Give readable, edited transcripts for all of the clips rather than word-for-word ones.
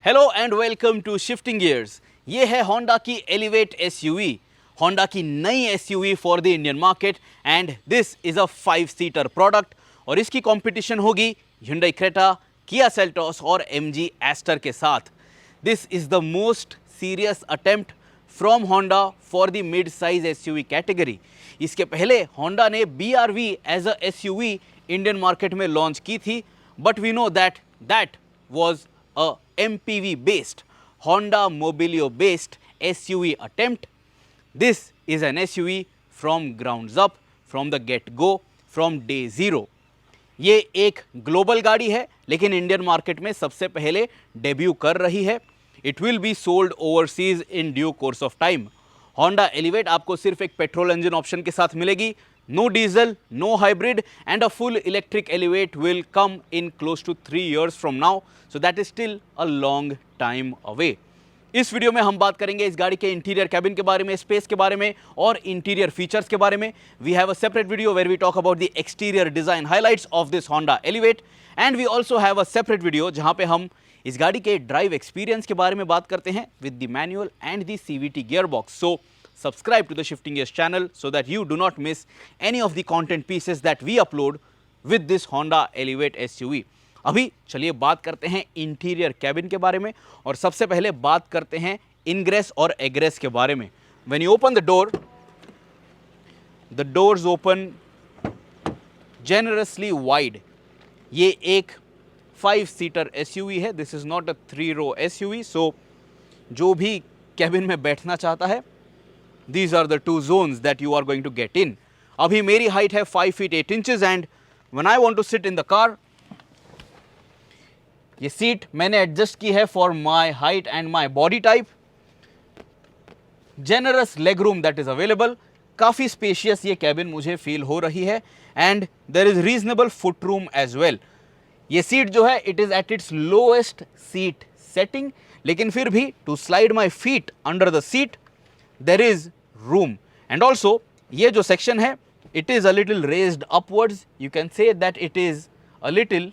Hello and welcome to shifting gears. ये है Honda की एलिवेट एसयूवी, होंडा की नई SUV for the Indian market and this is a 5 seater product और इसकी कंपटीशन होगी Hyundai क्रेटा, किया सेल्टोस और MG एस्टर के साथ। This is the most serious attempt from Honda for the mid size SUV category. इसके पहले Honda ने BRV as a SUV Indian market में लॉन्च की थी, but we know that was a MPV based, Honda Mobilio based SUV attempt. This is an SUV from grounds up, from the get go, from day zero. ये एक global गाड़ी है लेकिन Indian market में सबसे पहले डेब्यू कर रही है। It will be sold overseas in due course of time. Honda elevate आपको सिर्फ एक पेट्रोल इंजन ऑप्शन के साथ मिलेगी, no diesel, no hybrid, and a full electric Elevate will come in close to 3 years from now, so that is still a long time away. इस video में हम बात करेंगे इस गाड़ी के इंटीरियर कैबिन के बारे में, स्पेस के बारे में और इंटीरियर फीचर्स के बारे में। We have a separate video where we talk about the exterior design highlights of this Honda Elevate and we also have a separate video जहां पे हम इस गाड़ी के ड्राइव एक्सपीरियंस के बारे में बात करते हैं with the manual and the CVT gear box. So subscribe to the Shifting Gears channel so that you do not miss any of the content pieces that we upload with this Honda Elevate SUV. अभी चलिए बात करते हैं interior cabin के बारे में और सबसे पहले बात करते हैं इनग्रेस और एग्रेस के बारे में। When you open the doors open generously wide. ये एक 5 सीटर SUV है, this is not a 3 row SUV, so जो भी कैबिन में बैठना चाहता है these are the two zones that you are going to get in. अभी मेरी हाइट है 5 feet 8 inches and when I want to sit in the car, ये सीट मैंने एडजस्ट की है for my height and my body type. Generous leg room that is available. काफ़ी spacious ये cabin मुझे फील हो रही है and there is reasonable foot room as well. ये सीट जो है it is at its lowest seat setting, लेकिन फिर भी to slide my feet under the seat there is room. And also ये जो section है it is a little raised upwards. You can say that it is a little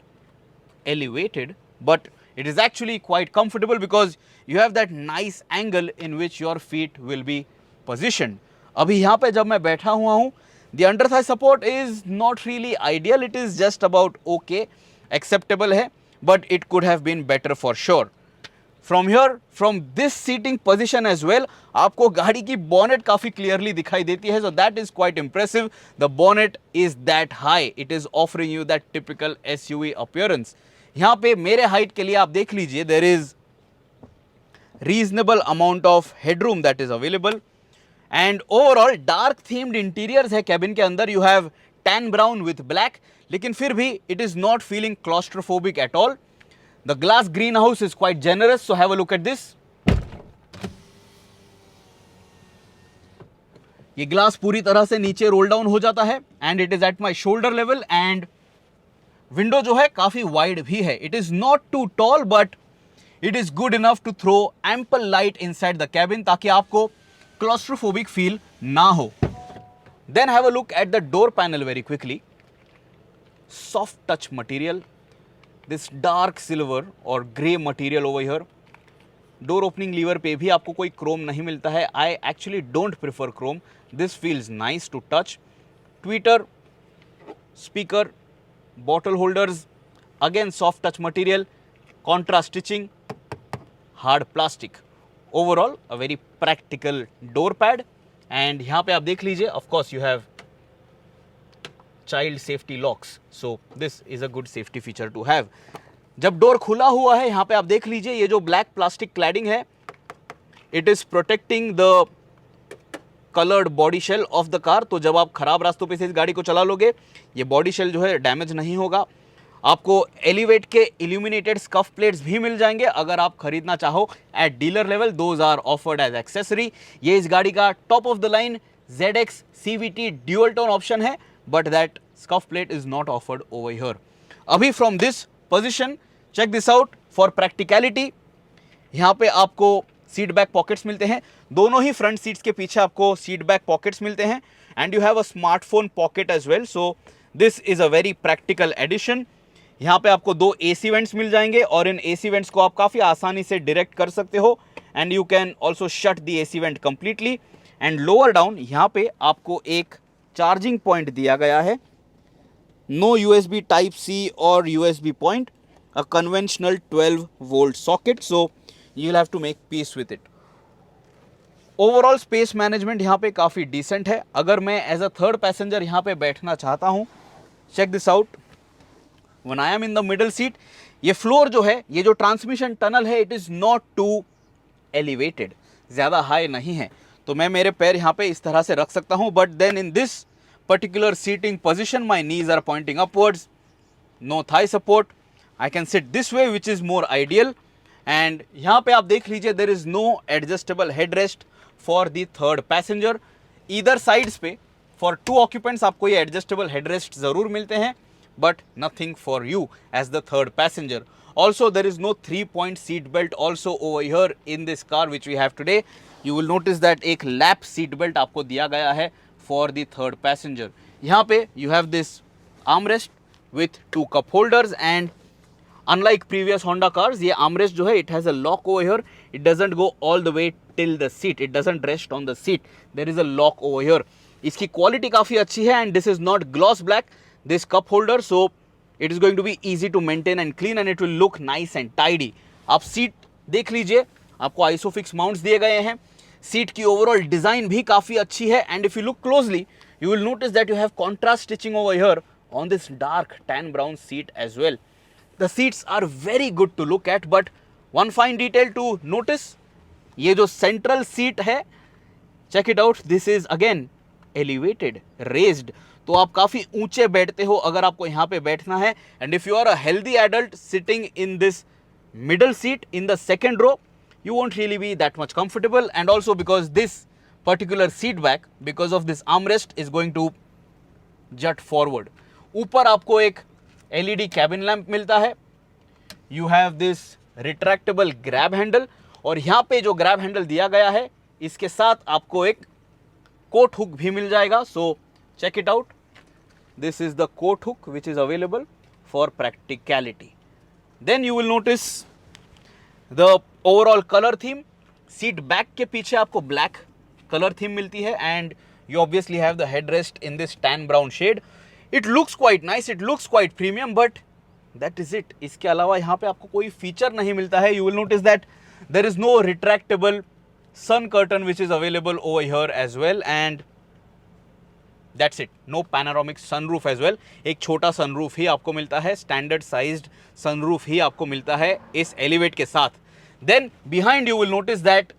elevated, but it is actually quite comfortable because you have that nice angle in which your feet will be positioned. अभी यहाँ पे जब मैं बैठा हुआ हूँ the under thigh support is not really ideal. It is just about okay, acceptable है, but it could have been better for sure. From here, from this seating position as well, आपको गाड़ी की bonnet काफ़ी clearly दिखाई देती है, so that is quite impressive. The bonnet is that high. It is offering you that typical SUV appearance. यहाँ पे मेरे height के लिए आप देख लीजिए, there is reasonable amount of headroom that is available. And overall dark themed interiors है cabin के अंदर. You have tan brown with black, लेकिन फिर भी it is not feeling claustrophobic at all. The glass greenhouse is quite generous, so have a look at this. ये glass पूरी तरह से नीचे रोल डाउन हो जाता है and it is at my shoulder level and window जो है काफी वाइड भी है. It is not too tall but it is good enough to throw ample light inside the cabin ताकि आपको claustrophobic feel ना हो. Then have a look at the door panel very quickly. Soft touch material. This dark silver और grey material over here. Door opening lever पे भी आपको कोई Chrome नहीं मिलता है. I actually don't prefer chrome. This feels nice to touch. Tweeter, speaker, bottle holders, again soft touch material, contrast stitching, hard plastic. Overall a very practical door pad. And यहाँ पे आप देख लीजिए, of course you have child safety locks, so this is a good safety feature to have. जब door खुला हुआ है यहाँ पे आप देख लीजिए, ये जो ब्लैक प्लास्टिक क्लैडिंग है it is protecting the coloured body shell of the car. तो जब आप खराब रास्तों पे से इस गाड़ी को चला लोगे ये बॉडी शेल जो है डैमेज नहीं होगा. आपको एलिवेट के इल्यूमिनेटेड स्कफ प्लेट्स भी मिल जाएंगे अगर आप खरीदना चाहो at dealer level. Those are offered as accessory. ये इस गाड़ी का top of the line ZX CVT dual tone option है, but that scuff plate is not offered over here. अभी from this position, check this out for practicality. यहाँ पे आपको seat back pockets मिलते हैं. दोनों ही फ्रंट सीट्स के पीछे आपको सीट बैक पॉकेट्स मिलते हैं and you have a smartphone pocket as well. So this is a very practical addition. यहाँ पे आपको 2 AC वेंट्स मिल जाएंगे और इन AC वेंट्स को आप काफ़ी आसानी से डायरेक्ट कर सकते हो and you can also shut the AC vent completely. And lower down यहाँ पे आपको एक चार्जिंग पॉइंट दिया गया है, नो USB टाइप C और USB point, a conventional 12 volt socket, so you will have to make peace with it. Overall space management यहाँ पे काफ़ी डिसेंट है। अगर मैं एज अ थर्ड पैसेंजर यहाँ पे बैठना चाहता हूँ, check this out, when I am in the middle seat, ये फ्लोर जो है, ये जो ट्रांसमिशन टनल है, it is not too elevated, ज़्यादा हाई नहीं है, तो मैं मेरे पैर यहाँ पे इस तरह से रख सकता हूँ। But then in this particular seating position my knees are pointing upwards, no thigh support, I can sit this way which is more ideal. And यहाँ पे आप देख लीजिए, there is no adjustable headrest for the third passenger. Either sides पे for 2 occupants आपको ये adjustable headrest ज़रूर मिलते हैं, but nothing for you as the third passenger. Also, there is no 3-point seat belt also over here in this car which we have today. You will notice that एक lap seat belt आपको दिया गया है for the third passenger. यहाँ पे you have this armrest with 2 cup holders and unlike previous Honda cars, ये armrest जो है it has a lock over here. It doesn't go all the way till the seat. It doesn't rest on the seat. There is a lock over here. इसकी quality काफ़ी अच्छी है and this is not gloss black, this cup holder, so it is going to be easy to maintain and clean and it will look nice and tidy. आप seat देख लीजिए, आपको isofix mounts दिए गए हैं, सीट की overall design भी काफ़ी अच्छी है and if you look closely you will notice that you have contrast stitching over here on this dark tan brown seat as well. The seats are very good to look at, but one fine detail to notice, ये जो central seat है, check it out, this is again elevated, raised, तो आप काफ़ी ऊंचे बैठते हो अगर आपको यहाँ पे बैठना है। And if you are a healthy adult sitting in this middle seat in the second row, you won't really be that much comfortable, and also because this particular seat back, because of this armrest, is going to jut forward. ऊपर आपको एक LED cabin lamp मिलता है, you have this retractable grab handle, और यहाँ पे जो grab handle दिया गया है इसके साथ आपको एक coat hook भी मिल जाएगा, so check it out. This is the coat hook which is available for practicality. Then you will notice the overall color theme. Seat back के पीछे आपको black color theme मिलती है and you obviously have the headrest in this tan brown shade. It looks quite nice, it looks quite premium, but that is it. इसके अलावा यहाँ पे आपको कोई feature नहीं मिलता है. You will notice that there is no retractable sun curtain which is available over here as well, and that's it. No panoramic sunroof as well. एक छोटा sunroof ही आपको मिलता है, standard sized sunroof ही आपको मिलता है इस Elevate के साथ. Then behind you will notice that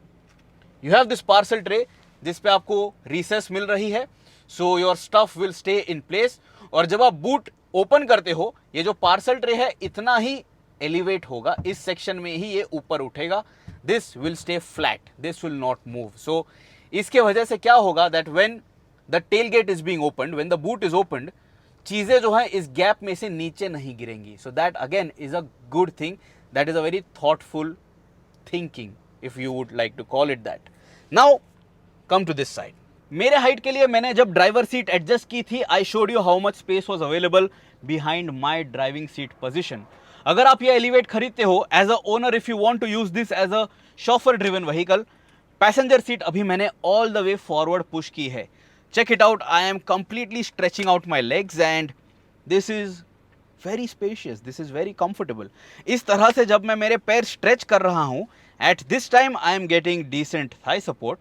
you have this parcel tray जिस पे आपको recess मिल रही है, so your stuff will stay in place. और जब आप boot open करते हो, ये जो parcel tray है इतना ही elevate होगा, इस section में ही ये ऊपर उठेगा. This will stay flat, this will not move. So इसके वजह से क्या होगा that when the tailgate is being opened, when the boot is opened, चीज़ें जो हैं इस गैप में से नीचे नहीं गिरेंगी. So that again is a good thing. That is a very thoughtful thinking, if you would like to call it that. Now come to this side. मेरे height के लिए मैंने जब ड्राइवर सीट एडजस्ट की थी, I showed you how much space was available behind my driving seat position. अगर आप ये एलिवेट खरीदते हो as a owner, if you want to use this as a chauffeur driven vehicle, passenger seat अभी मैंने all the way forward push की है. Check it out, I am completely stretching out my legs and this is very spacious, this is very comfortable. इस तरह से जब मैं मेरे पैर stretch कर रहा हूँ, at this time I am getting decent thigh support.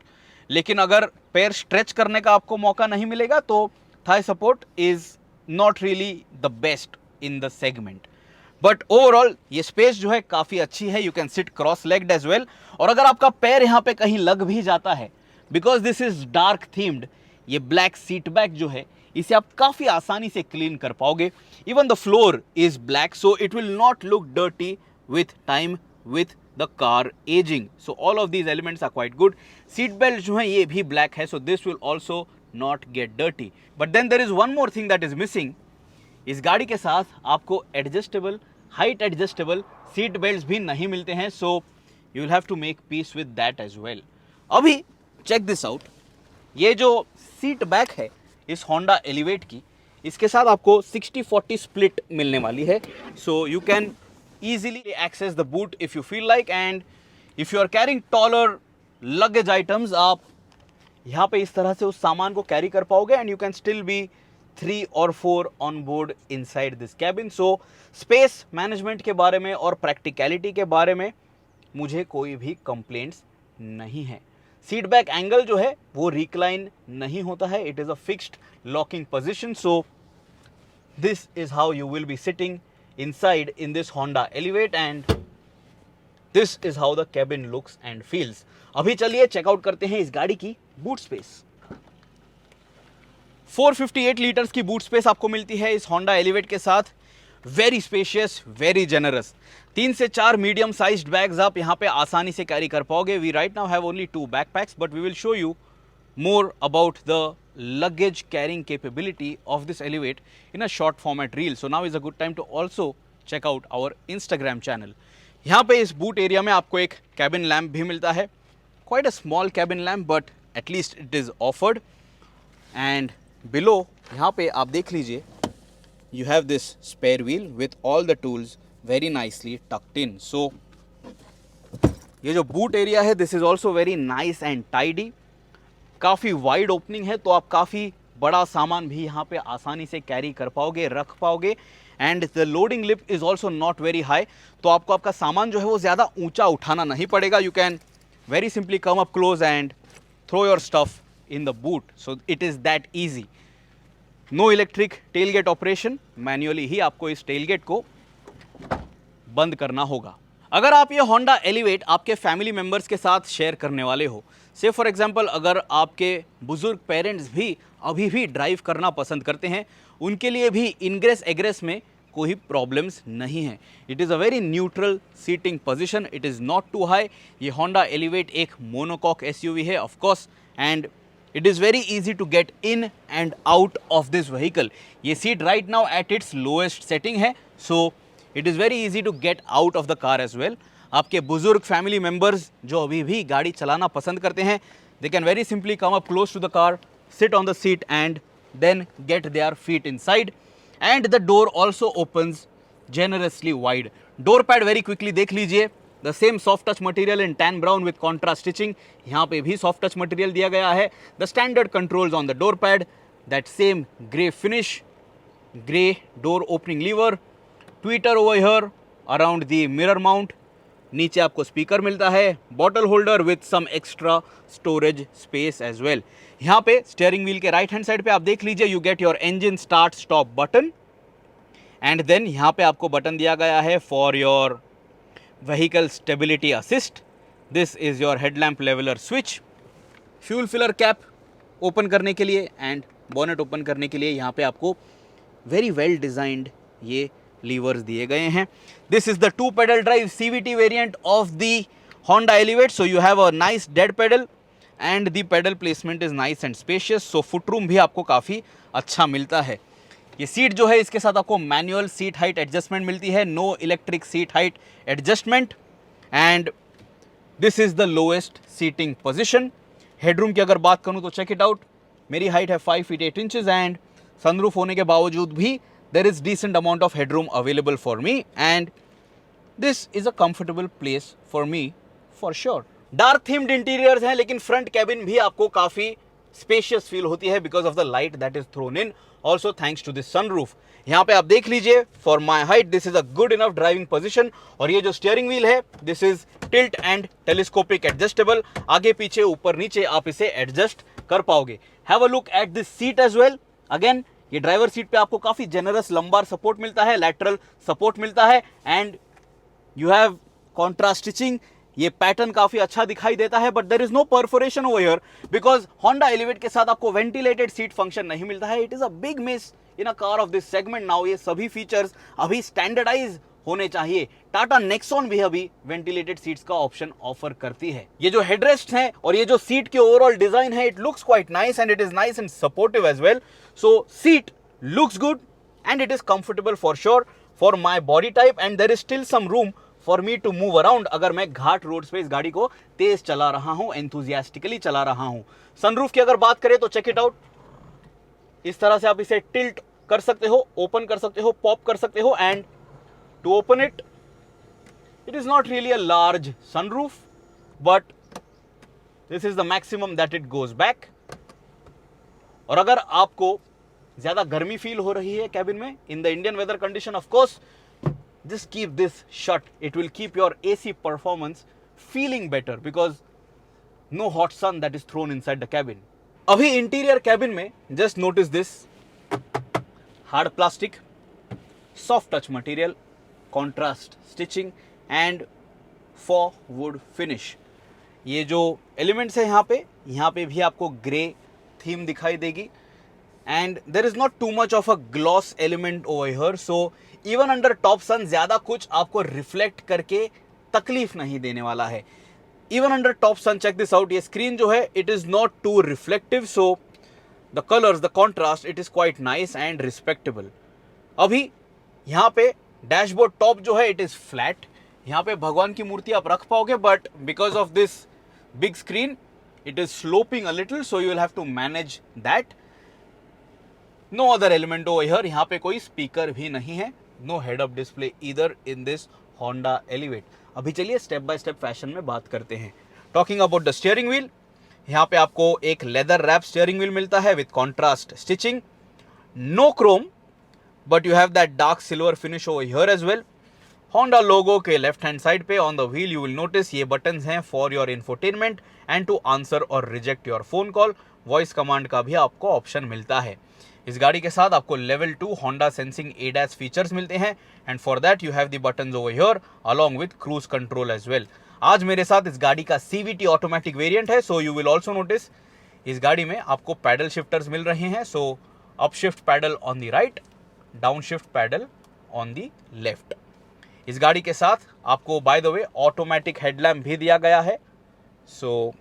लेकिन अगर पैर stretch करने का आपको मौका नहीं मिलेगा तो thigh support is not really the best in the segment. But overall ये space जो है काफ़ी अच्छी है, you can sit cross legged as well. और अगर आपका पैर यहाँ पे कहीं लग भी जाता है, because this is dark themed, ये ब्लैक सीट बैक जो है इसे आप काफ़ी आसानी से क्लीन कर पाओगे. Even the floor is black, so it will not look dirty with time with the car ageing. So all of these elements are quite good. Seat belt जो है ये भी ब्लैक है, so this will also not get dirty. But then there is one more thing that is missing. इस गाड़ी के साथ आपको adjustable, height adjustable seat belt भी नहीं मिलते हैं, so you will have to make peace with that as well. अभी चेक दिस आउट. ये जो सीट बैक है इस होंडा एलिवेट की, इसके साथ आपको 60-40 स्प्लिट मिलने वाली है, so you can easily access the boot if you feel like, and if you are carrying taller luggage items, आप यहाँ पे इस तरह से उस सामान को कैरी कर पाओगे and you can still be 3 or 4 on board inside this cabin. So space management के बारे में और practicality के बारे में मुझे कोई भी complaints नहीं है. सीट बैक एंगल जो है वो रिक्लाइन नहीं होता है, it is a fixed locking position. So this is how you will be sitting inside in this Honda Elevate, and this is how the cabin looks and feels. अभी चलिए checkout करते हैं इस गाड़ी की बूट स्पेस. 458 लीटर्स की boot space आपको मिलती है इस Honda Elevate के साथ. Very spacious, very generous. 3 से 4 मीडियम साइज्ड बैग्स आप यहाँ पे आसानी से कैरी कर पाओगे. We right now have only 2 backpacks, but we will show you more about the luggage carrying capability of this Elevate in a short format reel. So now is a good time to also check out our Instagram channel. यहाँ पे इस boot area में आपको एक cabin lamp भी मिलता है. Quite a small cabin lamp, but at least it is offered. And below यहाँ पे आप देख लीजिए, you have this spare wheel with all the tools very nicely tucked in. So ये जो boot area है, this is also very nice and tidy. काफ़ी wide opening है, तो आप काफ़ी बड़ा सामान भी यहाँ पे आसानी से कैरी कर पाओगे, रख पाओगे. And the loading lip is also not very high, तो आपको आपका सामान जो है वो ज़्यादा ऊंचा उठाना नहीं पड़ेगा. You can very simply come up close and throw your stuff in the boot. So it is that easy. No electric tail gate operation, manually ही आपको इस टेल गेट को बंद करना होगा. अगर आप ये Honda Elevate आपके फैमिली मेम्बर्स के साथ शेयर करने वाले हो, से फॉर एग्जांपल अगर आपके बुजुर्ग पेरेंट्स भी अभी भी ड्राइव करना पसंद करते हैं, उनके लिए भी इनग्रेस एग्रेस में कोई प्रॉब्लम्स नहीं है. It is a very neutral seating position, it is not too high. ये Honda Elevate एक मोनोकॉक SUV है of course, and it is very easy to get in and out of this vehicle. ये seat right now at its lowest setting है, so it is very easy to get out of the car as well. आपके बुजुर्ग family members जो अभी भी गाड़ी चलाना पसंद करते हैं, they can very simply come up close to the car, sit on the seat and then get their feet inside. And the door also opens generously wide. Door pad very quickly देख लीजिए, the same soft touch material in tan brown with contrast stitching. यहाँ पे भी soft touch material दिया गया है. The standard controls on the door pad, that same grey finish, grey door opening lever, tweeter over here around the mirror mount. नीचे आपको speaker मिलता है, bottle holder with some extra storage space as well. यहाँ पे steering wheel के right hand side पे आप देख लीजिए, you get your engine start stop button, and then यहाँ पे आपको बटन दिया गया है for your vehicle stability assist. This is your headlamp leveller switch. Fuel filler cap open करने के लिए एंड बॉनेट ओपन करने के लिए यहाँ पे आपको वेरी वेल डिजाइंड ये लीवर्स दिए गए हैं. This is the 2 pedal drive CVT variant of the Honda Elevate. So you have a nice dead pedal and the pedal placement is nice and spacious. So foot room भी आपको काफ़ी अच्छा मिलता है. ये सीट जो है इसके साथ आपको मैनुअल सीट हाइट एडजस्टमेंट मिलती है, no electric seat height adjustment. And this is the lowest seating position. Headroom की अगर बात करूँ तो चेक इट आउट, मेरी हाइट है 5 feet 8 inches एंड सनरूफ होने के बावजूद भी there is decent amount of headroom available for me, and this is a comfortable place for me for sure. Dark themed interiors हैं, लेकिन front cabin भी आपको काफ़ी spacious feel होती है because of the light that is thrown in, also thanks to this sunroof. यहाँ पे आप देख लीजिए, for my height this is a good enough driving position. और ये जो steering wheel है, this is tilt and telescopic adjustable. आगे पीछे ऊपर नीचे आप इसे adjust कर पाओगे. Have a look at this seat as well. Again, ये ड्राइवर सीट पे आपको काफ़ी जेनरस लंबार सपोर्ट मिलता है, लैटरल सपोर्ट मिलता है, and you have contrast stitching. ये पैटर्न काफ़ी अच्छा दिखाई देता है, but there is no perforation over here because Honda Elevate के साथ आपको वेंटिलेटेड सीट फंक्शन नहीं मिलता है. It is a big miss in a car of this segment now. ये सभी फीचर्स अभी स्टैंडर्डाइज होने चाहिए. टाटा नेक्सॉन भी अभी वेंटिलेटेड सीट्स का ऑप्शन ऑफर करती है. ये जो हेडरेस्ट हैं और ये जो सीट के ओवरऑल डिजाइन है, it looks quite nice and it is nice and supportive as well. So seat looks good and it is comfortable for sure for my body type, and there is still some room for me to move around अगर मैं घाट roads पे इस गाड़ी को तेज चला रहा हूं, enthusiastically चला रहा हूं. सनरूफ की अगर बात करें तो चेक इट आउट, इस तरह से आप इसे टिल्ट कर सकते हो, ओपन कर सकते हो, पॉप कर सकते हो. And to open it, it is not really a large sunroof, but this is the maximum that it goes back. और अगर आपको ज़्यादा गर्मी फील हो रही है कैबिन में in the Indian weather condition, of course just keep this shut. It will keep your AC performance feeling better because no hot sun that is thrown inside the cabin. अभी interior cabin में just notice this hard plastic, soft touch material, contrast stitching and faux wood finish. ये जो elements है यहाँ पे भी आपको grey theme दिखाई देगी. And there is not too much of a gloss element over here, so even under top sun ज़्यादा कुछ आपको रिफ्लेक्ट करके तकलीफ नहीं देने वाला है. Even under top sun, check this out, ये स्क्रीन जो है it is not too reflective, so the colors, the contrast, it is quite nice and respectable. अभी यहाँ पे डैशबोर्ड टॉप जो है it is flat. यहाँ पे भगवान की मूर्ति आप रख पाओगे, but because of this big screen it is sloping a little, so you will have to manage that. No other element over here. यहाँ पे कोई स्पीकर भी नहीं है. No head up display either in this Honda Elevate. अभी चलिए step by step fashion में बात करते हैं. Talking about the steering wheel, यहाँ पे आपको एक लेदर रैप स्टीयरिंग व्हील मिलता है with contrast stitching. No chrome, but you have that dark silver finish over here as well. Honda logo के लेफ्ट हैंड साइड पे on the wheel you will notice ये buttons हैं for your infotainment and to answer और reject your phone call. Voice command का भी आपको option मिलता है. इस गाड़ी के साथ आपको level 2 Honda sensing ADAS features मिलते हैं and for that you have the buttons over here along with cruise control as well. आज मेरे साथ इस गाड़ी का CVT ऑटोमेटिक वेरिएंट है, so you will also notice इस गाड़ी में आपको पैडल शिफ्टर्स मिल रहे हैं. So up shift paddle on the right, down shift paddle on the left. इस गाड़ी के साथ आपको by the way automatic headlamp भी दिया गया है. So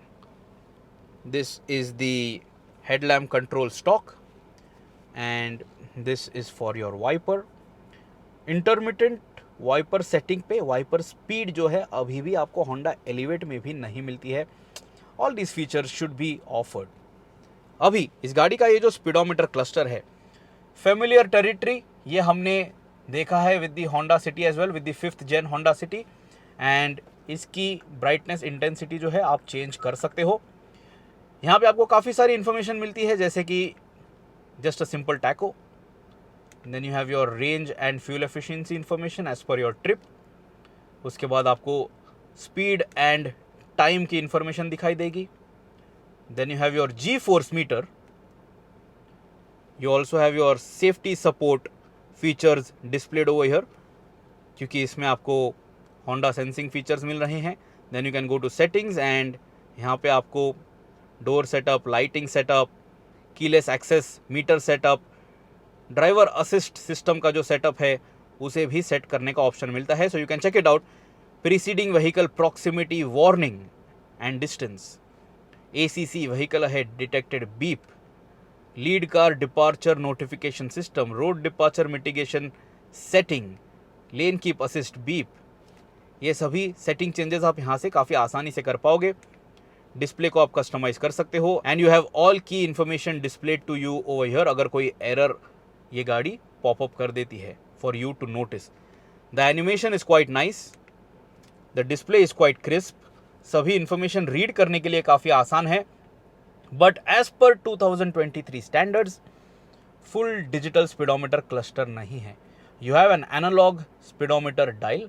this is the headlamp control stalk and this is for your wiper. Intermittent wiper setting पे वाइपर स्पीड जो है अभी भी आपको Honda Elevate में भी नहीं मिलती है. All this features should be offered. अभी इस गाड़ी का ये जो स्पीडोमीटर क्लस्टर है, फेमिलियर टेरिटरी, ये हमने देखा है with the Honda City as well, with the 5th Gen Honda City. And इसकी ब्राइटनेस इंटेंसिटी जो है आप चेंज कर सकते हो. यहाँ पे आपको काफ़ी सारी इन्फॉर्मेशन मिलती है, जैसे कि just a simple tacho. Then you have your range and fuel efficiency information as per your trip. उसके बाद आपको स्पीड एंड टाइम की इन्फॉर्मेशन दिखाई देगी. Then you have your G-force meter. You also have your safety support features displayed over here, क्योंकि इसमें आपको Honda sensing features मिल रहे हैं. Then you can go to settings and यहाँ पे आपको door setup, lighting setup, keyless access, meter setup, driver assist system का जो सेटअप है उसे भी सेट करने का ऑप्शन मिलता है. So you can check it out. Preceding vehicle proximity warning and distance, ACC vehicle ahead detected beep, lead car departure notification system, road departure mitigation setting, lane keep assist beep. ये सभी setting changes आप यहाँ से काफ़ी आसानी से कर पाओगे. डिस्प्ले को आप कस्टमाइज कर सकते हो एंड यू हैव ऑल की information displayed to you over here. अगर कोई एरर ये गाड़ी पॉपअप कर देती है for you to notice. The animation is quite nice, the display is quite crisp. सभी इन्फॉर्मेशन रीड करने के लिए काफ़ी आसान है. But as per 2023 standards full digital speedometer cluster नहीं है. You have an analog speedometer dial.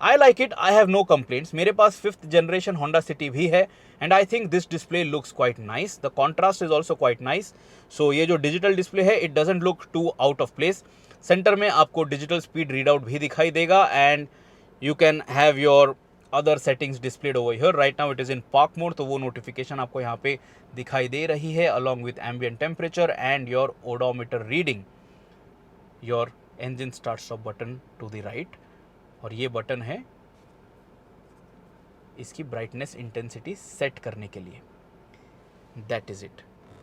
I like it, I have no complaints. मेरे पास 5th जनरेशन Honda City भी है and I think this display looks quite nice. The contrast is also quite nice. So ये जो digital display है it doesn't look too out of place. Centre में आपको digital speed read out भी दिखाई देगा and you can have your other settings displayed over here. Right now it is in park mode, तो वो notification आपको यहाँ पे दिखाई दे रही है along with ambient temperature and your odometer reading. Your engine start stop button to the right, और ये बटन है इसकी ब्राइटनेस इंटेंसिटी सेट करने के लिए. That is it.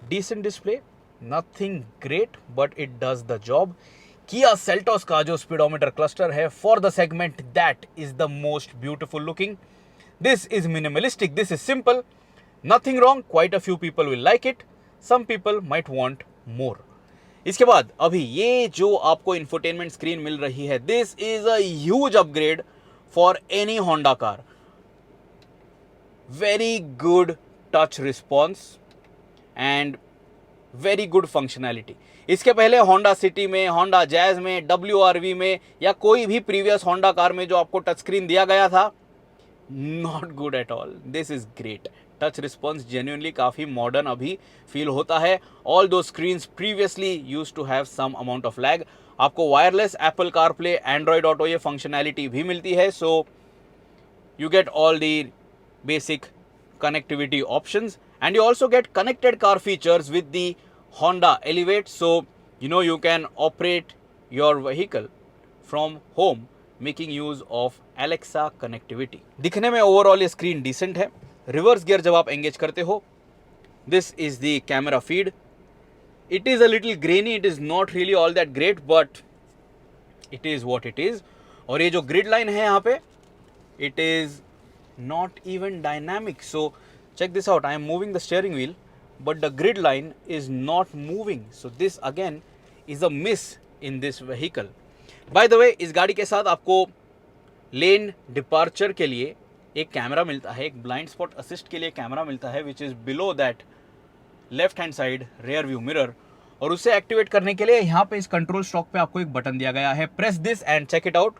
Decent display, nothing great but it does the job. Kia Seltos का जो speedometer cluster है for the segment that is the most beautiful looking. This is minimalistic, this is simple, nothing wrong. Quite a few people will like it, some people might want more. इसके बाद अभी ये जो आपको infotainment screen मिल रही है, this is a huge upgrade for any Honda car. Very good touch response and very good functionality. इसके पहले होंडा सिटी में, होंडा जैज में, WRV में या कोई भी प्रीवियस होंडा कार में जो आपको टच स्क्रीन दिया गया था, not good at all. This is great. Touch response genuinely काफ़ी मॉडर्न अभी फील होता है. Although screens previously used to have some amount of lag. आपको wireless Apple CarPlay, Android Auto ये फंक्शनैलिटी भी मिलती है. सो you get all the basic connectivity options, and you also get connected car features with the Honda Elevate. So you can operate your vehicle from home making use of Alexa connectivity. दिखने में overall ये screen decent है. Reverse gear जब आप engage करते हो, this is the camera feed. It is a little grainy, it is not really all that great, but it is what it is. और ये जो ग्रिड लाइन है यहाँ पे, it is not even dynamic. So check this out. I am moving the steering wheel, but the grid line is not moving. So this again is a miss in this vehicle. By the way, इस गाड़ी के साथ आपको lane departure के लिए एक camera मिलता है, एक ब्लाइंड स्पॉट असिस्ट के लिए कैमरा मिलता है, which is below that left hand side rear view mirror. और उसे एक्टिवेट करने के लिए यहाँ पे इस कंट्रोल स्टॉक पे आपको एक बटन दिया गया है. Press this and check it out.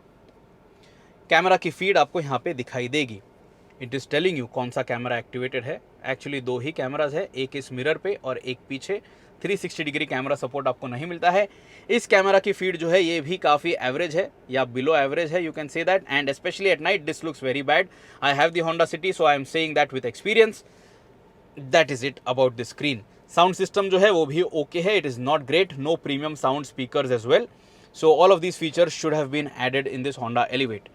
Camera की फीड आपको यहाँ पे दिखाई देगी. इट इज़ टेलिंग यू कौन सा कैमरा एक्टिवेटेड है. एक्चुअली दो ही कैमराज है, एक इस मिरर पे और एक पीछे. 360 डिग्री कैमरा सपोर्ट आपको नहीं मिलता है. इस कैमरा की फीड जो है ये भी काफ़ी एवरेज है या बिलो एवरेज है, you can say that. And specially at night this looks very bad. I have the Honda City, so I am saying that with experience. That is it about the screen. Sound system जो है वो भी okay है. It is not great. No premium sound speakers as well. So all of these features should have been added in this Honda Elevate.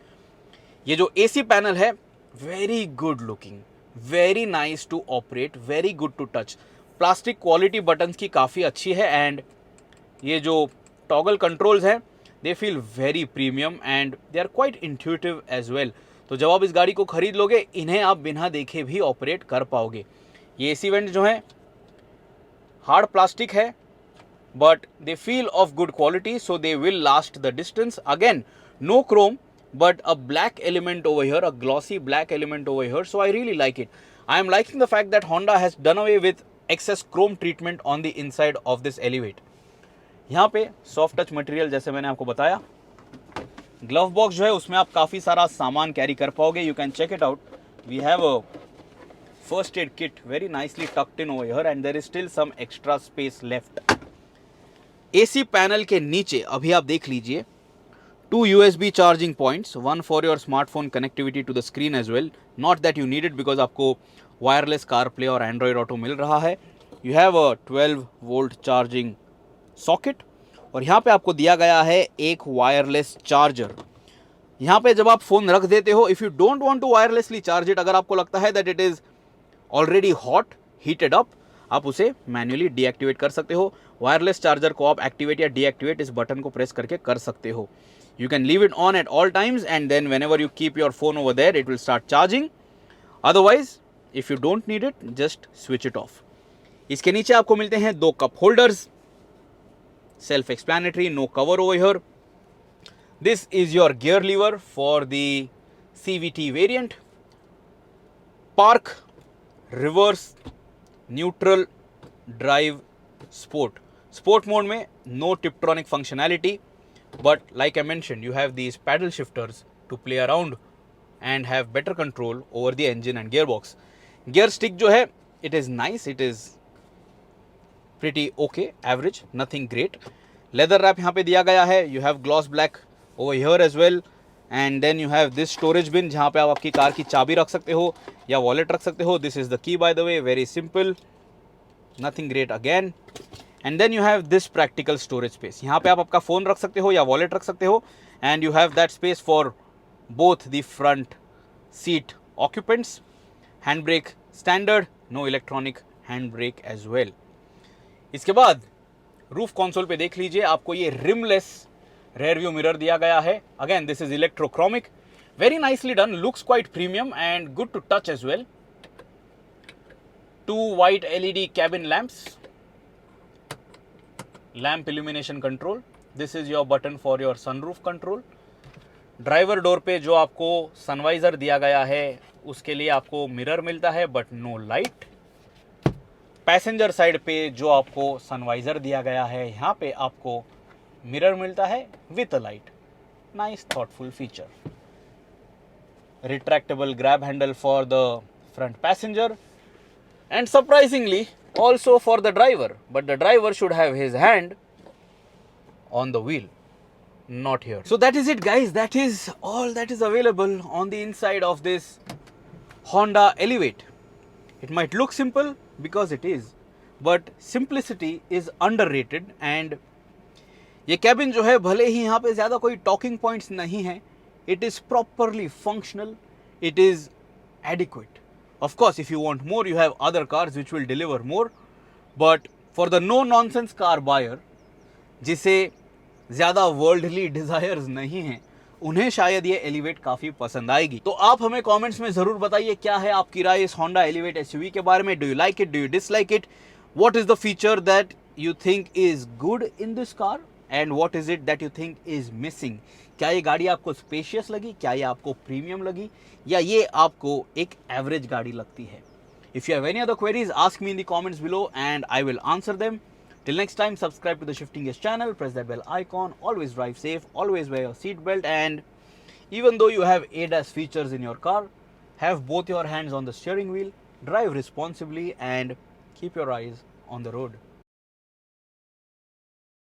ये जो AC panel है, very good looking, very nice to operate, very good to touch. Plastic quality buttons की काफ़ी अच्छी है. And ये जो toggle controls हैं, they feel very premium and they are quite intuitive as well. तो जब आप इस गाड़ी को खरीद लोगे, इन्हें आप बिना देखे भी ऑपरेट कर पाओगे. ये AC वेंट जो है हार्ड प्लास्टिक है, but they feel of good quality, so they will last the distance. Again, no chrome, but a black element over here, a glossy black element over here, so I really like it. I am liking the fact that Honda has done away with excess chrome treatment on the inside of this Elevate. यहाँ पे soft touch material जैसे मैंने आपको बताया. Glove box जो है उसमें आप काफ़ी सारा सामान कैरी कर पाओगे. You can check it out. We have a first aid kit very nicely tucked in over here and there is still some extra space left. AC panel के नीचे अभी आप देख लीजिए, 2 USB charging points, one for your smartphone connectivity to the screen as well. Not that you need it because आपको wireless CarPlay और Android Auto मिल रहा है. You have a 12 volt charging socket और यहाँ पे आपको दिया गया है एक वायरलेस चार्जर. यहाँ पे जब आप फ़ोन रख देते हो, if you don't want to wirelessly charge it, अगर आपको लगता है that it is already hot, heated up, आप उसे मैन्युअली डीएक्टिवेट कर सकते हो. वायरलेस चार्जर को आप एक्टिवेट या डीएक्टिवेट इस बटन को प्रेस करके कर सकते हो. You can leave it on at all times and then whenever you keep your phone over there, it will start charging. Otherwise, if you don't need it, just switch it off. इसके नीचे आपको मिलते हैं 2 cup holders. Self explanatory, no cover over here. This is your gear lever for the CVT variant. Park, reverse, neutral, drive, sport. Sport mode में no Tiptronic functionality. But like I mentioned, you have these paddle shifters to play around and have better control over the engine and gearbox. Gear stick जो है, it is nice, it is pretty okay, average, nothing great. Leather wrap यहाँ पे दिया गया है. You have gloss black over here as well. And then you have this storage bin जहाँ पे आप आपकी कार की चाबी रख सकते हो या वॉलेट रख सकते हो. This is the key by the way, very simple, nothing great again. And then you have this practical storage space. यहाँ पे आप आपका फ़ोन रख सकते हो या वॉलेट रख सकते हो. And you have that space for both the front seat occupants. Handbrake standard, no electronic handbrake as well. इसके बाद रूफ कंसोल पे देख लीजिए, आपको ये रिमलेस rear view mirror दिया गया है. Again, this is electrochromic, very nicely done, looks quite premium and good to touch as well. 2 white LED cabin lamps. Lamp illumination control, this is your button for your sunroof control. Driver door पे जो आपको sun visor दिया गया है उसके लिए आपको mirror मिलता है but no light. Passenger side पे जो आपको सनवाइजर दिया गया है यहाँ पे आपको मिरर मिलता है with a light. Nice thoughtful feature. Retractable grab handle for the front passenger and surprisingly also for the driver, but the driver should have his hand on the wheel, not here. So that is it guys, that is all that is available on the inside of this Honda Elevate. It might look simple because it is, but simplicity is underrated and ये cabin जो है भले ही यहाँ पे ज़्यादा कोई talking points नहीं है, it is properly functional, it is adequate. Of course, if you want more, you have other cars which will deliver more. But for the no-nonsense car buyer, जिसे ज़्यादा वर्ल्डली डिज़ायर्स नहीं हैं, उन्हें शायद ये elevate काफ़ी पसंद आएगी। तो आप हमें कमेंट्स में ज़रूर बताइए क्या है आपकी राय इस होंडा एलिवेट एसयूवी के बारे में। Do you like it, do you dislike it, what is the feature that you think is good in this car and what is it that you think is missing. क्या ये गाड़ी आपको spacious लगी, क्या ये आपको प्रीमियम लगी, या ये आपको एक एवरेज गाड़ी लगती है। If you have any other queries ask me in the comments below and I will answer them. Till next time, subscribe to the Shifting Gears channel, press that bell icon, always drive safe, always wear your seat belt, and even though you have ADAS features in your car, have both your hands on the steering wheel, drive responsibly and keep your eyes on the road.